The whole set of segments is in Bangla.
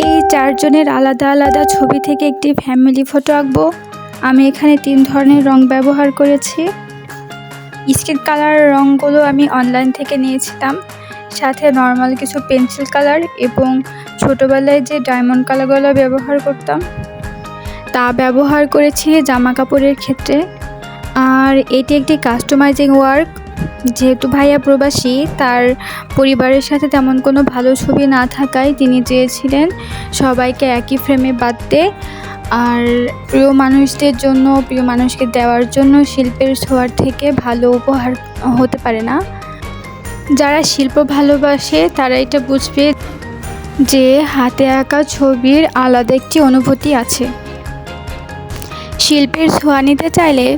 এই চারজনের আলাদা আলাদা ছবি থেকে একটি ফ্যামিলি ফটো আঁকবো। আমি এখানে 3 ধরনের রং ব্যবহার করেছি। স্কিন কালার রঙগুলো আমি অনলাইন থেকে নিয়েছিলাম, সাথে নর্মাল কিছু পেন্সিল কালার এবং ছোটোবেলায় যে ডায়মন্ড কালারগুলো ব্যবহার করতাম তা ব্যবহার করেছি জামা কাপড়ের ক্ষেত্রে। আর এটি একটি কাস্টমাইজিং ওয়ার্ক। যেহেতু ভাইয়া প্রবাসী, তার পরিবারের সাথে তেমন কোনো ভালো ছবি না থাকায় তিনি চেয়েছিলেন সবাইকে একই ফ্রেমে বাঁধতে। আর প্রিয় মানুষদের জন্য, প্রিয় মানুষকে দেওয়ার জন্য শিল্পের ছোঁয়ার থেকে ভালো উপহার হতে পারে না। যারা শিল্প ভালোবাসে তারা এটা বুঝবে যে হাতে আঁকা ছবির আলাদা একটি অনুভূতি আছে। শিল্পের ছোঁয়া নিতে চাইলে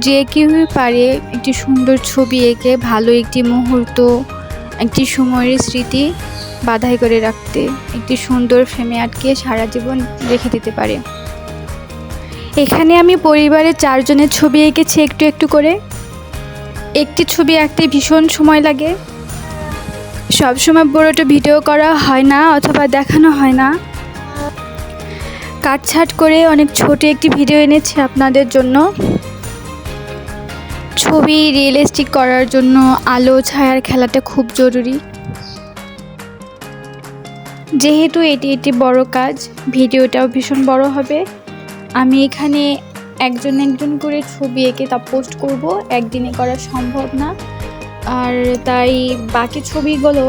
যে কেউই পারে একটি সুন্দর ছবি এঁকে ভালো একটি মুহূর্ত, একটি সময়ের স্মৃতি বাঁধাই করে রাখতে, একটি সুন্দর ফ্রেমে আটকে সারা জীবন রেখে দিতে পারে। এখানে আমি পরিবারের 4 জনের ছবি এঁকেছি একটু একটু করে। একটি ছবি আঁকতে ভীষণ সময় লাগে, সবসময় বড়টা ভিডিও করা হয় না অথবা দেখানো হয় না। কাটছাট করে অনেক ছোট একটি ভিডিও এনেছি আপনাদের জন্য। ছবি রিয়েলিস্টিক করার জন্য আলো ছায়ার খেলাটা খুব জরুরি। যেহেতু এটি একটি বড় কাজ, ভিডিওটাও ভীষণ বড় হবে। আমি এখানে একজন করে ছবি এঁকে তা পোস্ট করব, একদিনে করা সম্ভব না। আর তাই বাকি ছবিগুলো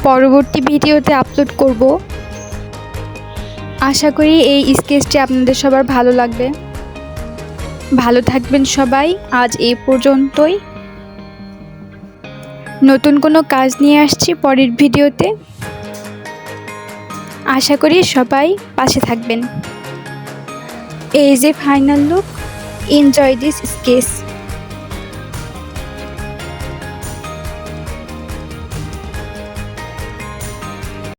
পরবর্তী ভিডিওতে আপলোড করব। আশা করি এই স্কেচটি আপনাদের সবার ভালো লাগবে। ভালো থাকবেন সবাই। আজ এই পর্যন্তই। নতুন কোনো কাজ নিয়ে আসছি পরের ভিডিওতে। আশা করি সবাই পাশে থাকবেন। এই যে final look. Enjoy this sketch.